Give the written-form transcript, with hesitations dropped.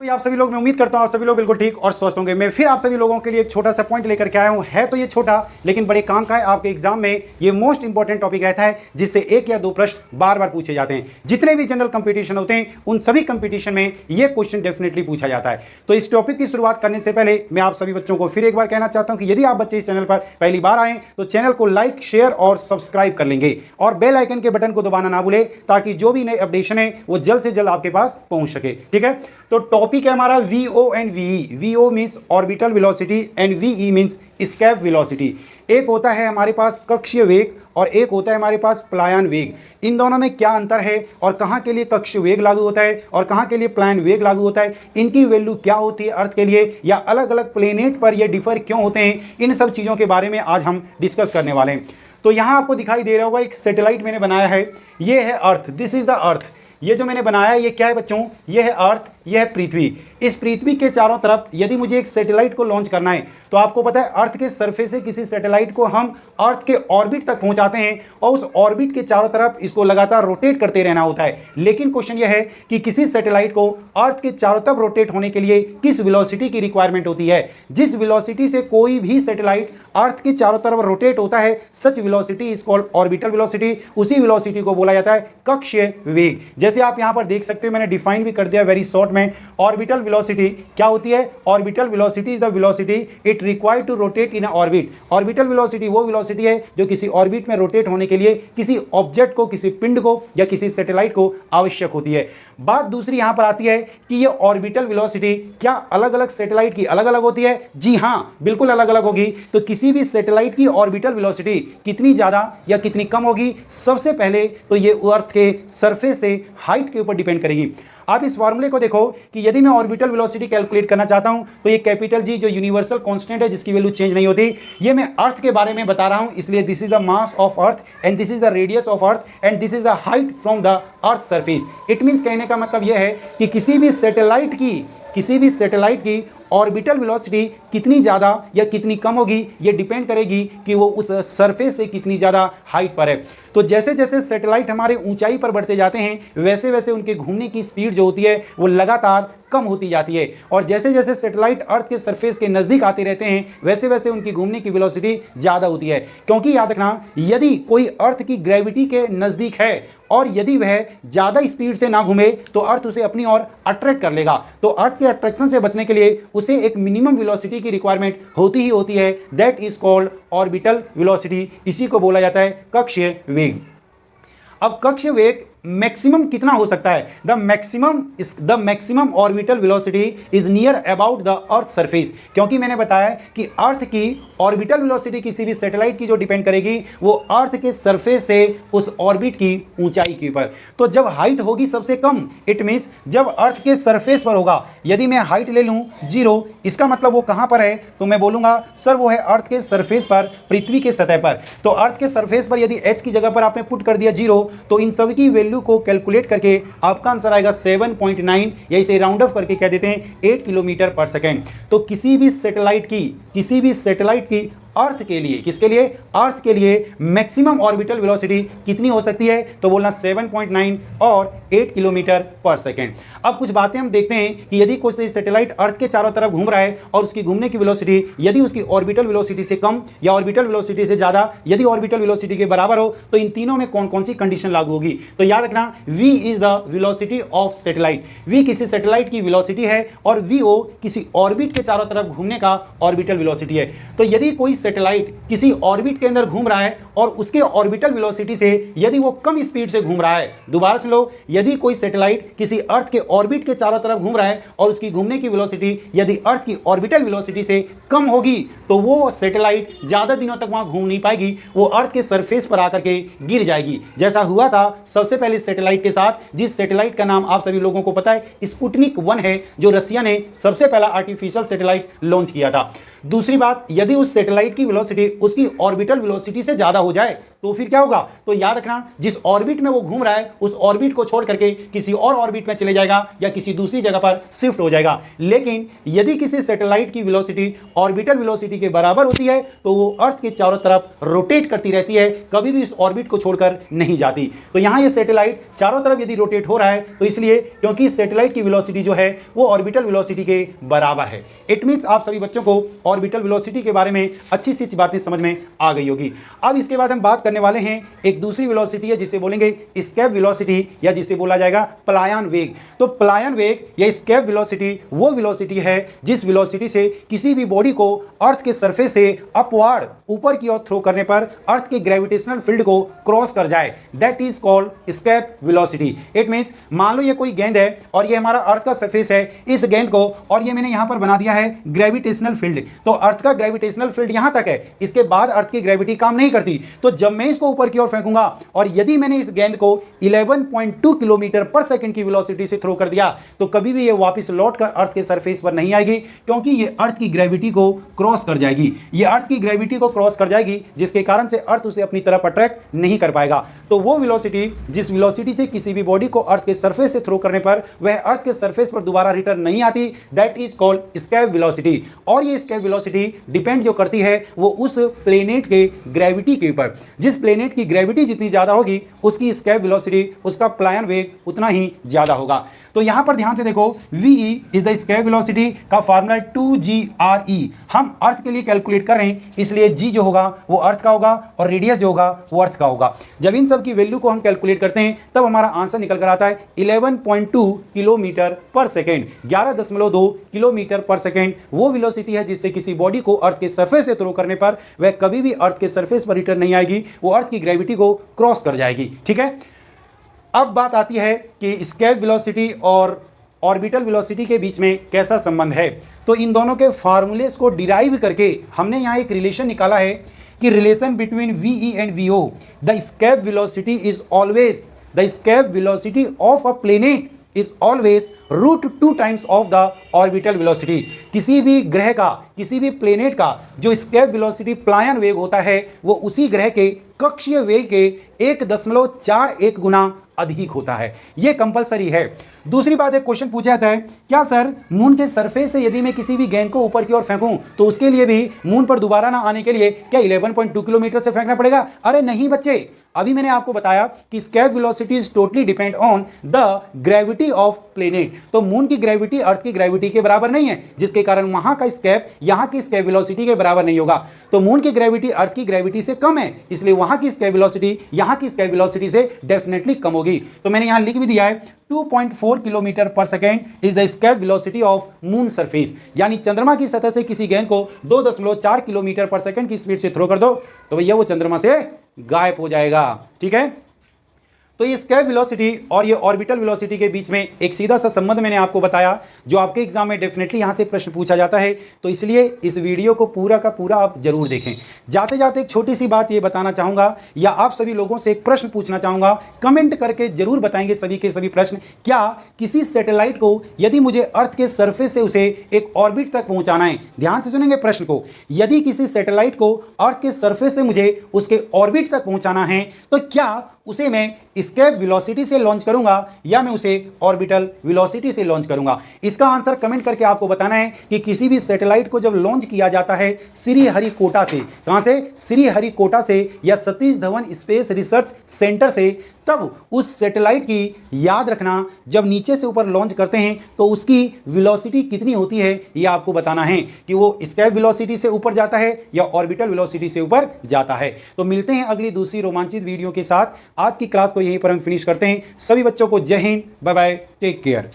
तो आप सभी लोग, मैं उम्मीद करता हूं आप सभी लोग बिल्कुल ठीक और स्वस्थ होंगे। मैं फिर आप सभी लोगों के लिए एक छोटा सा पॉइंट लेकर के आया हूं। है तो ये छोटा लेकिन बड़े काम का है। आपके एग्जाम में ये मोस्ट इंपॉर्टेंट टॉपिक रहता है जिससे एक या दो प्रश्न बार बार पूछे जाते हैं। जितने भी जनरल कंपटीशन होते हैं उन सभी कंपटीशन में ये क्वेश्चन डेफिनेटली पूछा जाता है। तो इस टॉपिक की शुरुआत करने से पहले मैं आप सभी बच्चों को फिर एक बार कहना चाहता हूं कि यदि आप बच्चे इस चैनल पर पहली बार आए तो चैनल को लाइक, शेयर और सब्सक्राइब कर लेंगे और बेल आइकन के बटन को दबाना ना भूले ताकि जो भी नए अपडेशन है वो जल्द से जल्द आपके पास पहुंच सके। ठीक है, तो टॉपिक है हमारा VO and VE। VO means orbital velocity and VE means escape velocity. एक होता है हमारे पास कक्षीय वेग और एक होता है हमारे पास पलायन वेग। इन दोनों में क्या अंतर है और कहाँ के लिए कक्षीय वेग लागू होता है और कहाँ के लिए पलायन वेग लागू होता है, इनकी वैल्यू क्या होती है अर्थ के लिए, या अलग अलग प्लेनेट पर ये डिफर क्यों होते हैं, इन सब चीज़ों के बारे में आज हम डिस्कस करने वाले हैं। तो यहाँ आपको दिखाई दे रहा होगा एक सैटेलाइट मैंने बनाया है। ये है अर्थ, दिस इज द अर्थ। ये जो मैंने बनाया है ये क्या है बच्चों, ये है अर्थ, ये है पृथ्वी। इस पृथ्वी के चारों तरफ यदि मुझे एक सैटेलाइट को लॉन्च करना है तो आपको पता है अर्थ के सरफेस से किसी सैटेलाइट को हम अर्थ के ऑर्बिट तक पहुंचाते हैं और उस ऑर्बिट के चारों तरफ इसको लगातार रोटेट करते रहना होता है। लेकिन क्वेश्चन यह है कि किसी सैटेलाइट को अर्थ के चारों तरफ रोटेट होने के लिए किस वेलोसिटी की रिक्वायरमेंट होती है। जिस वेलोसिटी से कोई भी सैटेलाइट अर्थ के चारों तरफ रोटेट होता है such velocity is called orbital velocity. उसी वेलोसिटी को बोला जाता है कक्षीय वेग। जैसे आप यहां पर देख सकते हो, मैंने डिफाइन भी कर दिया वेरी शॉर्ट में। ऑर्बिटल वेलोसिटी क्या होती है? Orbital velocity is the velocity it required to rotate in a orbit. Orbital velocity वो वेलोसिटी है जो किसी ऑर्बिट में रोटेट होने के लिए किसी ऑब्जेक्ट को, किसी पिंड को या किसी सैटेलाइट को आवश्यक होती है। बात दूसरी यहां पर आती है कि ये ऑर्बिटल वेलोसिटी क्या अलग अलग सैटेलाइट की अलग अलग होती है? जी हां, बिल्कुल अलग अलग होगी। तो किसी भी सैटेलाइट की ऑर्बिटल वेलोसिटी कितनी ज्यादा या कितनी कम होगी? सबसे पहले तो ये अर्थ के सरफेस से हाइट के ऊपर डिपेंड करेगी। आप इस फॉर्मूले को देखो कि यदि मैं ऑर्बिटल वेलोसिटी कैलकुलेट करना चाहता हूं तो ये कैपिटल जी जो यूनिवर्सल कांस्टेंट है जिसकी वैल्यू चेंज नहीं होती, ये मैं अर्थ के बारे में बता रहा हूं, इसलिए this is the mass of earth and this is the radius of earth and this is the height from the earth surface. It means कहने का मतलब यह है कि किसी भी सैटेलाइट की ऑर्बिटल वेलोसिटी कितनी ज़्यादा या कितनी कम होगी ये डिपेंड करेगी कि वो उस सरफेस से कितनी ज़्यादा हाइट पर है। तो जैसे जैसे सैटेलाइट हमारे ऊंचाई पर बढ़ते जाते हैं वैसे वैसे उनके घूमने की स्पीड जो होती है वो लगातार कम होती जाती है और जैसे जैसे सैटेलाइट अर्थ के सरफेस के नज़दीक आते रहते हैं वैसे वैसे उनकी घूमने की वेलोसिटी ज़्यादा होती है। क्योंकि याद रखना, यदि कोई अर्थ की ग्रेविटी के नज़दीक है और यदि वह ज़्यादा स्पीड से ना घूमे तो अर्थ उसे अपनी ओर अट्रैक्ट कर लेगा। तो अर्थ के अट्रैक्शन से बचने के लिए उसे एक मिनिमम वेलोसिटी की रिक्वायरमेंट होती ही होती है, that is called orbital velocity. इसी को बोला जाता है कक्षीय वेग। अब कक्षीय वेग मैक्सिमम कितना हो सकता है? The maximum orbital velocity is near about the earth surface. क्योंकि मैंने बताया कि अर्थ की ऑर्बिटल वेलोसिटी किसी भी सैटेलाइट की जो डिपेंड करेगी वो अर्थ के सरफेस से उस ऑर्बिट की ऊंचाई के ऊपर। तो जब हाइट होगी सबसे कम, इट मीन्स जब अर्थ के सरफेस पर होगा। यदि मैं हाइट ले लूं 0, इसका मतलब वो कहां पर है? तो मैं बोलूंगा सर वो है अर्थ के सरफेस पर, पृथ्वी के सतह पर। तो अर्थ के सरफेस पर यदि h की जगह पर आपने पुट कर दिया 0 तो इन सभी की वैल्यू को कैलकुलेट करके आपका आंसर आएगा 7.9 या इसे राउंड ऑफ करके कह देते हैं 8 किलोमीटर पर सेकेंड। तो किसी भी सैटेलाइट की अर्थ के लिए, किसके लिए? अर्थ के लिए मैक्सिमम ऑर्बिटल वेलोसिटी कितनी हो सकती है? तो बोलना 7.9 और 8 किलोमीटर पर सेकेंड। अब कुछ बातें हम देखते हैं कि यदि कोई सैटेलाइट अर्थ के चारों तरफ घूम रहा है और उसकी घूमने की वेलोसिटी यदि उसकी ऑर्बिटल वेलोसिटी से कम या ऑर्बिटल वेलोसिटी से ज़्यादा, यदि ऑर्बिटल वेलोसिटी के बराबर हो तो इन तीनों में कौन कौन सी कंडीशन लागू होगी? तो याद रखना, v is the velocity of satellite. v किसी सैटेलाइट की वेलोसिटी है और VO किसी ऑर्बिट के चारों तरफ घूमने का ऑर्बिटल वेलोसिटी है। तो यदि कोई सैटेलाइट किसी ऑर्बिट के अंदर घूम रहा है और उसके ऑर्बिटल वेलोसिटी से यदि वो कम स्पीड से घूम रहा है, दोबारा से लो, यदि कोई सैटेलाइट किसी अर्थ के ऑर्बिट के चारों तरफ घूम रहा है और उसकी घूमने की वेलोसिटी यदि अर्थ की ऑर्बिटल वेलोसिटी से कम होगी तो वो सैटेलाइट ज्यादा दिनों तक वहां घूम नहीं पाएगी, वो अर्थ के सरफेस पर आकर के गिर जाएगी। जैसा हुआ था सबसे पहले सैटेलाइट के साथ, जिस सैटेलाइट का नाम आप सभी लोगों को पता है स्पुतनिक 1 है, जो रसिया ने सबसे पहला आर्टिफिशियल सैटेलाइट लॉन्च किया था। दूसरी बात, यदि उस सैटेलाइट सैटेलाइट की वेलोसिटी उसकी ऑर्बिटल वेलोसिटी से ज्यादा हो जाए तो फिर क्या होगा? तो याद रखना, जिस ऑर्बिट में वो घूम रहा है उस ऑर्बिट को छोड़ करके किसी और ऑर्बिट में चले जाएगा या किसी दूसरी जगह पर शिफ्ट हो जाएगा। लेकिन यदि किसी सैटेलाइट की वेलोसिटी ऑर्बिटल वेलोसिटी के बराबर होती है तो वो अर्थ के चारों तरफ रोटेट करती रहती है, कभी भी इस ऑर्बिट को छोड़कर नहीं जाती। तो यहां ये सैटेलाइट चारों तरफ यदि रोटेट हो रहा है तो इसलिए क्योंकि सैटेलाइट की वेलोसिटी जो है वो ऑर्बिटल वेलोसिटी के बराबर है। इट मींस आप सभी बच्चों को ऑर्बिटल वेलोसिटी के बारे में अच्छी सी बातें समझ में आ गई होगी। अब इसके बाद हम बात करने वाले हैं एक दूसरी वेलोसिटी है जिसे बोलेंगे एस्केप वेलोसिटी या जिसे बोला जाएगा पलायन वेग। तो पलायन वेग या एस्केप वेलोसिटी वो वेलोसिटी है जिस वेलोसिटी से किसी भी बॉडी को अर्थ के सरफेस से अपवार्ड ऊपर की ओर थ्रो करने पर अर्थ के ग्रेविटेशनल फील्ड को क्रॉस कर जाए, that is called escape velocity. It means मान लो ये कोई गेंद है और ये हमारा अर्थ का सरफेस है, इस गेंद को और ये मैंने यहां पर बना दिया है ग्रेविटेशनल फील्ड। तो अर्थ का ग्रेविटेशनल फील्ड यहां तक है, इसके बाद अर्थ की ग्रेविटी काम नहीं करती। तो जब मैं इसको ऊपर की ओर फेंकूंगा और यदि मैंने इस गेंद को 11.2 किलोमीटर पर सेकंड की वेलोसिटी से थ्रो कर दिया तो कभी भी ये वापस लौटकर अर्थ के सरफेस पर नहीं आएगी, क्योंकि ये अर्थ की ग्रेविटी को क्रॉस कर जाएगी। ये अर्थ की ग्रेविटी को क्रॉस कर जाएगी जिसके कारण से अर्थ उसे अपनी तरफ अट्रैक्ट नहीं कर पाएगा। तो वो वेलोसिटी जिस वेलोसिटी से किसी भी बॉडी को अर्थ के सरफेस से थ्रो करने पर वह अर्थ के सरफेस पर दोबारा रिटर्न नहीं आती, that is called escape velocity. और ये एस्केप वेलोसिटी डिपेंड जो करती है वो उस प्लेनेट के ग्रेविटी के ऊपर। जिस प्लेनेट की ग्रेविटी जितनी ज्यादा होगी उसकी एस्केप वेलोसिटी, उसका पलायन वेग उतना ही ज्यादा होगा। तो यहां पर ध्यान से देखो, VE is the escape velocity का फार्मूला 2GRE। हम अर्थ के लिए कैलकुलेट कर रहे हैं इसलिए G जो होगा वो अर्थ का होगा और रेडियस जो होगा वो अर्थ का होगा। जब इन सब की वैल्यू को हम कैलकुलेट करते हैं तब हमारा आंसर निकल कर आता है 11.2 किलोमीटर पर सेकेंड। 11.2 किलोमीटर पर सेकेंड वो वेलोसिटी है जिससे किसी बॉडी को अर्थ के सरफेस से थ्रो करने पर वह कभी भी अर्थ के सरफेस पर रिटर्न नहीं आएगी, वो अर्थ की ग्रेविटी को क्रॉस कर जाएगी। ठीक है, अब बात आती है कि एस्केप वेलोसिटी और ऑर्बिटल वेलोसिटी के बीच में कैसा संबंध है। तो इन दोनों के फार्मूलेस को डिराइव करके हमने यहाँ एक रिलेशन निकाला है कि relation between VE and VO, the escape velocity is always the escape velocity of a planet is always √2 times of the orbital velocity. किसी भी ग्रह का, किसी भी प्लेनेट का जो एस्केप वेलोसिटी पलायन वेग होता है वो उसी ग्रह के कक्षीय वेग के 1.41 गुना अधिक होता है। यह कंपलसरी है। दूसरी बात, एक क्वेश्चन पूछा जाता है, क्या सर मून के सरफेस से यदि मैं किसी भी गेंद को ऊपर की ओर फेंकूं तो उसके लिए भी मून पर दोबारा ना आने के लिए क्या 11.2 किलोमीटर से फेंकना पड़ेगा? अरे नहीं बच्चे, अभी मैंने आपको बताया कि escape velocity is totally depend on the gravity of planet. तो मून की ग्रेविटी अर्थ की ग्रेविटी के बराबर नहीं है, जिसके कारण वहां का एस्केप यहां की एस्केप वेलोसिटी के बराबर नहीं होगा। तो मून की ग्रेविटी अर्थ की ग्रेविटी से कम है, इसलिए वहां की एस्केप वेलोसिटी यहां की एस्केप वेलोसिटी से डेफिनेटली कम होगी। तो मैंने यहां लिख भी दिया है 2.4 किलोमीटर पर second is the escape velocity of moon surface. यानी चंद्रमा की सतह से किसी गेंद को 2.4 किलोमीटर पर सेकेंड की स्पीड से थ्रो कर दो तो भैया वो चंद्रमा से गायब हो जाएगा। ठीक है, तो ये एस्केप वेलोसिटी और ये ऑर्बिटल वेलोसिटी के बीच में एक सीधा सा संबंध मैंने आपको बताया जो आपके एग्जाम में डेफिनेटली यहाँ से प्रश्न पूछा जाता है। तो इसलिए इस वीडियो को पूरा का पूरा आप जरूर देखें। जाते जाते एक छोटी सी बात ये बताना चाहूँगा या आप सभी लोगों से एक प्रश्न पूछना चाहूँगा, कमेंट करके जरूर बताएंगे सभी के सभी प्रश्न। क्या किसी सैटेलाइट को यदि मुझे अर्थ के सरफेस से उसे एक ऑर्बिट तक पहुँचाना है, ध्यान से सुनेंगे प्रश्न को, यदि किसी सैटेलाइट को अर्थ के सरफेस से मुझे उसके ऑर्बिट तक पहुँचाना है तो क्या उसे मैं एस्केप वेलोसिटी से लॉन्च करूंगा या मैं उसे ऑर्बिटल वेलोसिटी से लॉन्च करूंगा? इसका आंसर कमेंट करके आपको बताना है कि किसी भी सैटेलाइट को जब लॉन्च किया जाता है श्रीहरिकोटा से, कहां से? श्रीहरिकोटा से या Satish Dhawan space research centre से, तब उस सैटेलाइट की याद रखना जब नीचे से ऊपर लॉन्च करते हैं तो उसकी वेलोसिटी कितनी होती है ये आपको बताना है कि वो एस्केप वेलोसिटी से ऊपर जाता है या ऑर्बिटल वेलोसिटी से ऊपर जाता है। तो मिलते हैं अगली दूसरी रोमांचित वीडियो के साथ। आज की क्लास को यहीं पर हम फिनिश करते हैं। सभी बच्चों को जय Hind, bye bye, take care.